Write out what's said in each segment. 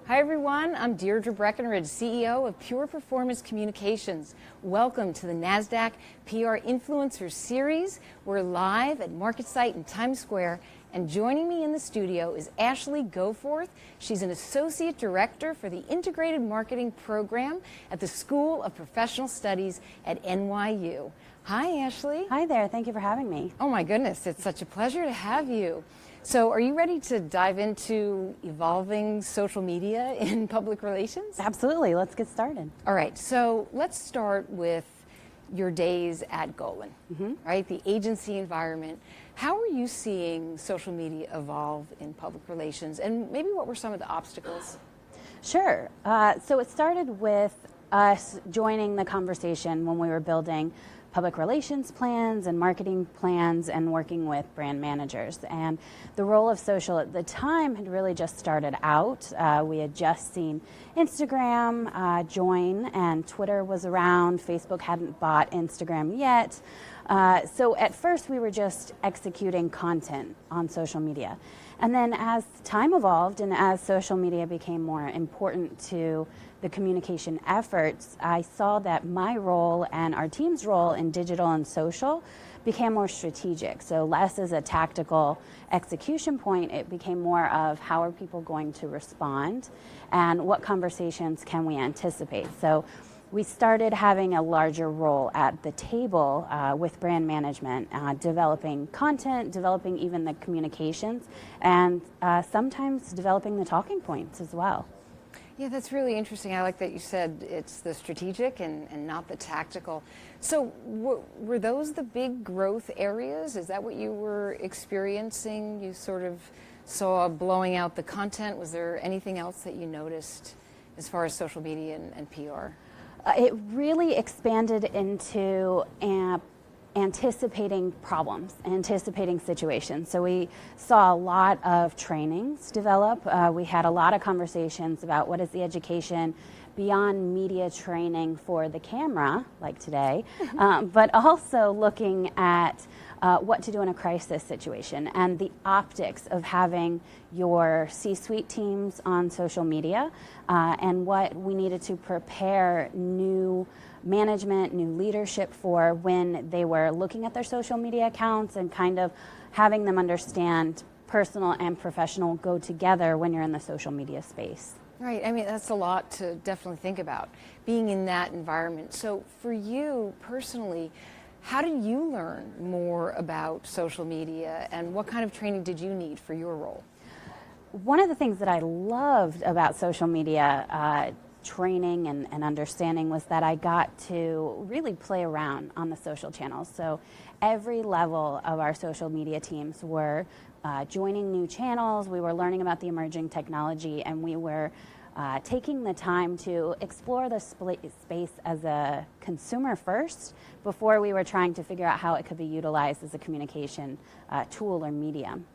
Hi everyone, I'm Deirdre Breakenridge, CEO of Pure Performance Communications. Welcome to the Nasdaq PR Influencer Series. We're live at MarketSite in Times Square, and joining me in the studio is Ashely Goforth. She's an Associate Director for the Integrated Marketing Program at the School of Professional Studies at NYU. Hi Ashely. Hi there, thank you for having me. Oh my goodness, it's such a pleasure to have you. So are you ready to dive into evolving social media in public relations? Absolutely, let's get started. All right, so let's start with your days at Golin, right? The agency environment. How are you seeing social media evolve in public relations, and maybe what were some of the obstacles? Sure, so it started with us joining the conversation when we were building public relations plans and marketing plans and working with brand managers. And the role of social at the time had really just started out. We had just seen Instagram join, and Twitter was around. Facebook hadn't bought Instagram yet. So at first we were just executing content on social media. And then as time evolved and as social media became more important to the communication efforts, I saw that my role and our team's role in digital and social became more strategic. So less as a tactical execution point, it became more of how are people going to respond and what conversations can we anticipate. So we started having a larger role at the table with brand management, developing content, developing even the communications, and sometimes developing the talking points as well. Yeah, that's really interesting. I like that you said it's the strategic and not the tactical. So were those the big growth areas? Is that what you were experiencing? You sort of saw blowing out the content. Was there anything else that you noticed as far as social media and PR? It really expanded into anticipating problems, anticipating situations. So we saw a lot of trainings develop. We had a lot of conversations about what is the education beyond media training for the camera, like today, but also looking at what to do in a crisis situation and the optics of having your C-suite teams on social media and what we needed to prepare new management, new leadership for when they were looking at their social media accounts and kind of having them understand personal and professional go together when you're in the social media space. Right. I mean, that's a lot to definitely think about, being in that environment. So for you personally, how did you learn more about social media, and what kind of training did you need for your role? One of the things that I loved about social media training and understanding was that I got to really play around on the social channels. So every level of our social media teams were joining new channels, we were learning about the emerging technology, and we were taking the time to explore the space as a consumer first before we were trying to figure out how it could be utilized as a communication tool or medium.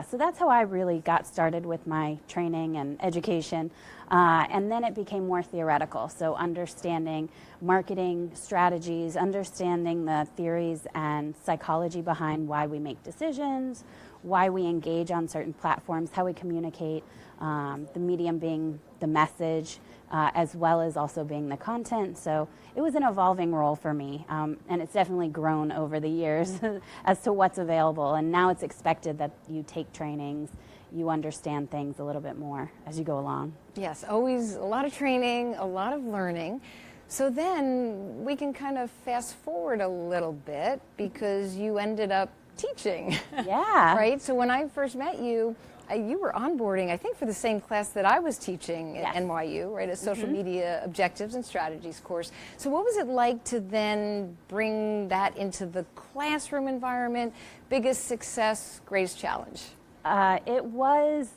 So that's how I really got started with my training and education. And then it became more theoretical. So understanding marketing strategies, understanding the theories and psychology behind why we make decisions, why we engage on certain platforms, how we communicate, the medium being the message, as well as also being the content. So it was an evolving role for me, and it's definitely grown over the years as to what's available. And now it's expected that you take trainings, you understand things a little bit more as you go along. Yes, always a lot of training, a lot of learning. So then we can kind of fast forward a little bit because you ended up teaching. Yeah. Right? So when I first met you, you were onboarding, I think, for the same class that I was teaching at NYU, right, a social media objectives and strategies course. So what was it like to then bring that into the classroom environment? Biggest success, greatest challenge? It was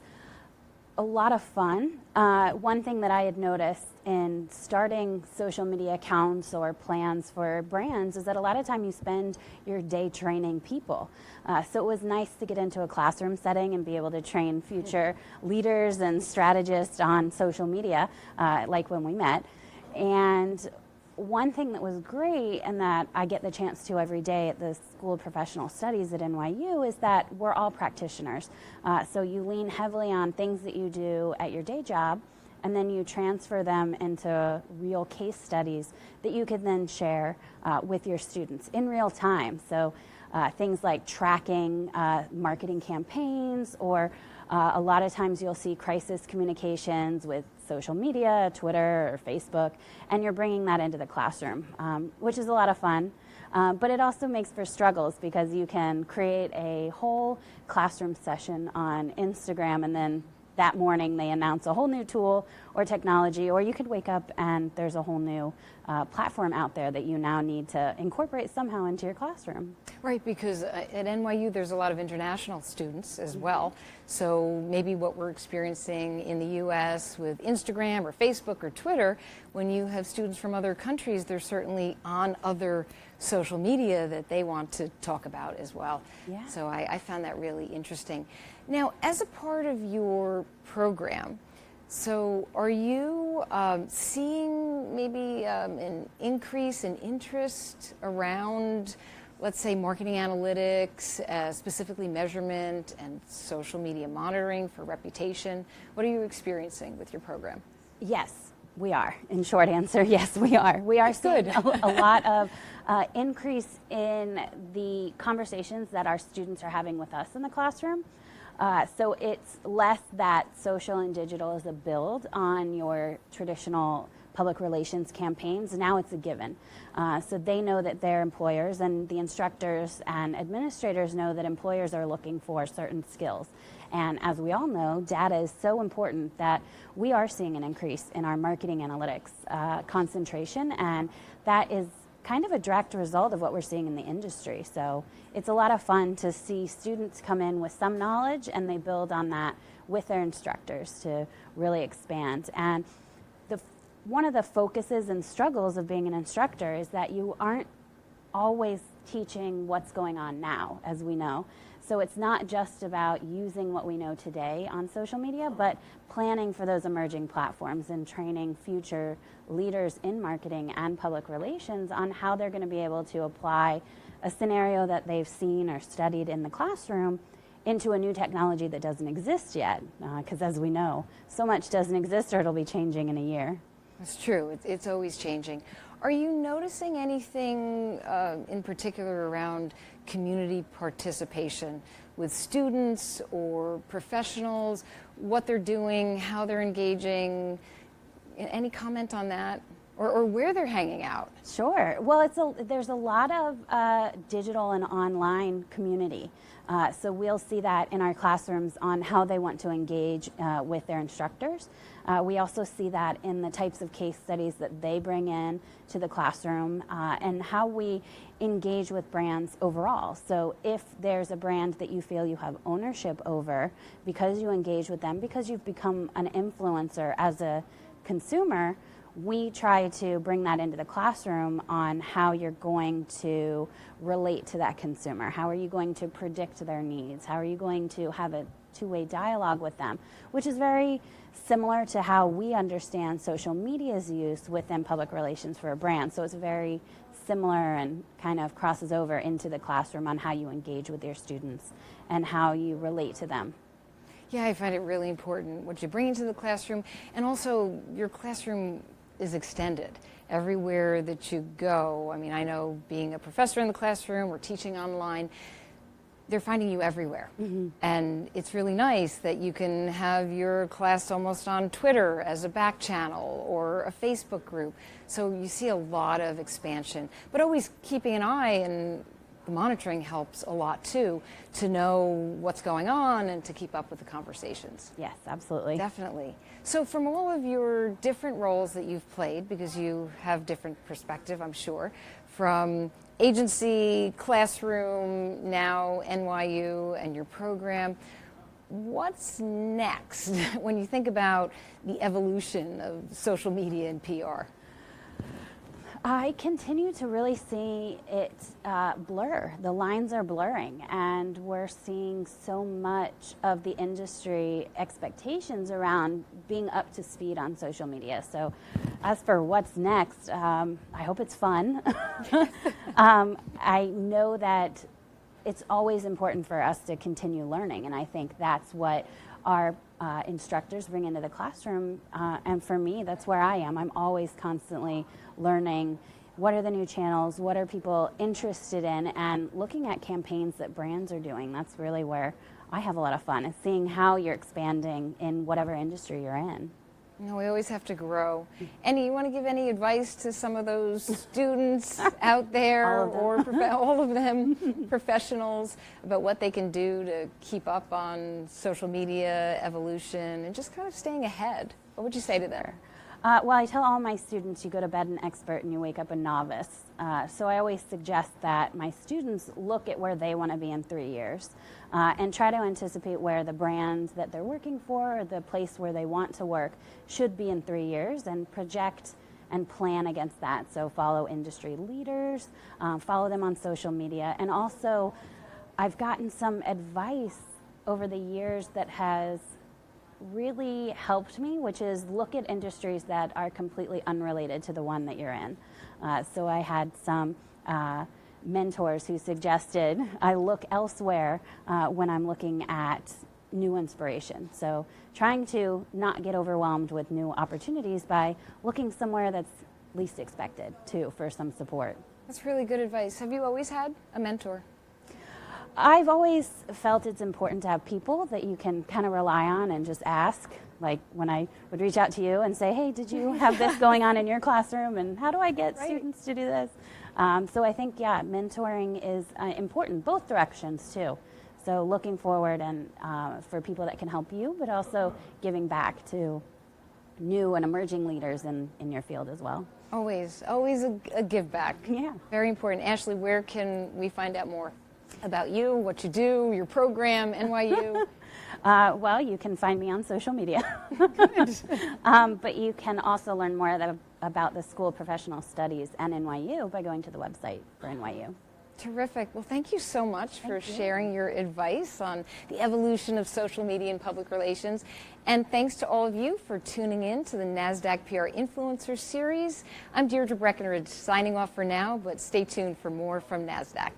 a lot of fun. One thing that I had noticed in starting social media accounts or plans for brands is that a lot of time you spend your day training people. So it was nice to get into a classroom setting and be able to train future leaders and strategists on social media, like when we met. And one thing that was great and that I get the chance to every day at the School of Professional Studies at NYU is that we're all practitioners. So you lean heavily on things that you do at your day job, and then you transfer them into real case studies that you can then share with your students in real time. So things like tracking marketing campaigns, or a lot of times you'll see crisis communications with social media, Twitter or Facebook, and you're bringing that into the classroom, which is a lot of fun. But it also makes for struggles, because you can create a whole classroom session on Instagram, and then that morning they announce a whole new tool or technology, or you could wake up and there's a whole new platform out there that you now need to incorporate somehow into your classroom. Right, because at NYU there's a lot of international students as well. So maybe what we're experiencing in the US with Instagram or Facebook or Twitter, when you have students from other countries, they're certainly on other social media that they want to talk about as well. Yeah. So I found that really interesting. Now, as a part of your program, so are you seeing maybe an increase in interest around, let's say, marketing analytics, specifically measurement and social media monitoring for reputation? What are you experiencing with your program? Yes, we are. In short answer, yes, we are. We are seeing a lot of increase in the conversations that our students are having with us in the classroom. So it's less that social and digital is a build on your traditional public relations campaigns. Now it's a given. So they know that their employers, and the instructors and administrators know that employers are looking for certain skills. And as we all know, data is so important that we are seeing an increase in our marketing analytics concentration, and that is kind of a direct result of what we're seeing in the industry. So it's a lot of fun to see students come in with some knowledge, and they build on that with their instructors to really expand. And one of the focuses and struggles of being an instructor is that you aren't always teaching what's going on now, as we know. So it's not just about using what we know today on social media, but planning for those emerging platforms and training future leaders in marketing and public relations on how they're going to be able to apply a scenario that they've seen or studied in the classroom into a new technology that doesn't exist yet. Because as we know, so much doesn't exist, or it'll be changing in a year. It's true. It's always changing. Are you noticing anything in particular around community participation with students or professionals, what they're doing, how they're engaging? Any comment on that? Or where they're hanging out? Sure. Well, there's a lot of digital and online community. So we'll see that in our classrooms on how they want to engage with their instructors. We also see that in the types of case studies that they bring in to the classroom, and how we engage with brands overall. So if there's a brand that you feel you have ownership over because you engage with them, because you've become an influencer as a consumer, we try to bring that into the classroom on how you're going to relate to that consumer. How are you going to predict their needs? How are you going to have a two-way dialogue with them? Which is very similar to how we understand social media's use within public relations for a brand. So it's very similar and kind of crosses over into the classroom on how you engage with your students and how you relate to them. Yeah, I find it really important what you bring into the classroom, and also your classroom is extended everywhere that you go. I mean, I know being a professor in the classroom or teaching online, they're finding you everywhere. Mm-hmm. And it's really nice that you can have your class almost on Twitter as a back channel or a Facebook group. So you see a lot of expansion, but always keeping an eye, and the monitoring helps a lot too, to know what's going on and to keep up with the conversations. Yes, absolutely. Definitely. So from all of your different roles that you've played, because you have different perspective, I'm sure, from agency, classroom, now NYU and your program, what's next when you think about the evolution of social media and PR? I continue to really see it blur. The lines are blurring, and we're seeing so much of the industry expectations around being up to speed on social media. So as for what's next, I hope it's fun. I know that it's always important for us to continue learning, and I think that's what our instructors bring into the classroom. And for me, that's where I am. I'm always constantly learning what are the new channels, what are people interested in, and looking at campaigns that brands are doing. That's really where I have a lot of fun, is seeing how you're expanding in whatever industry you're in. No, we always have to grow. Annie, you want to give any advice to some of those students out there, all of them, professionals, about what they can do to keep up on social media evolution and just kind of staying ahead? What would you say to them? Well, I tell all my students, you go to bed an expert and you wake up a novice. So I always suggest that my students look at where they want to be in 3 years and try to anticipate where the brand that they're working for or the place where they want to work should be in 3 years, and project and plan against that. So follow industry leaders, follow them on social media. And also, I've gotten some advice over the years that has really helped me, which is look at industries that are completely unrelated to the one that you're in. So I had some mentors who suggested I look elsewhere when I'm looking at new inspiration. So trying to not get overwhelmed with new opportunities by looking somewhere that's least expected too for some support. That's really good advice. Have you always had a mentor? I've always felt it's important to have people that you can kind of rely on and just ask. Like when I would reach out to you and say, hey, did you have this going on in your classroom, and how do I get students to do this? So I think, yeah, mentoring is important, both directions too. So looking forward and for people that can help you, but also giving back to new and emerging leaders in your field as well. Always a give back. Yeah. Very important. Ashely, where can we find out more about you, what you do, your program, NYU? Well, you can find me on social media. But you can also learn more about the School of Professional Studies and NYU by going to the website for NYU. Terrific. Well, thank you so much for sharing your advice on the evolution of social media and public relations. And thanks to all of you for tuning in to the Nasdaq PR Influencer Series. I'm Deirdre Breakenridge signing off for now, but stay tuned for more from Nasdaq.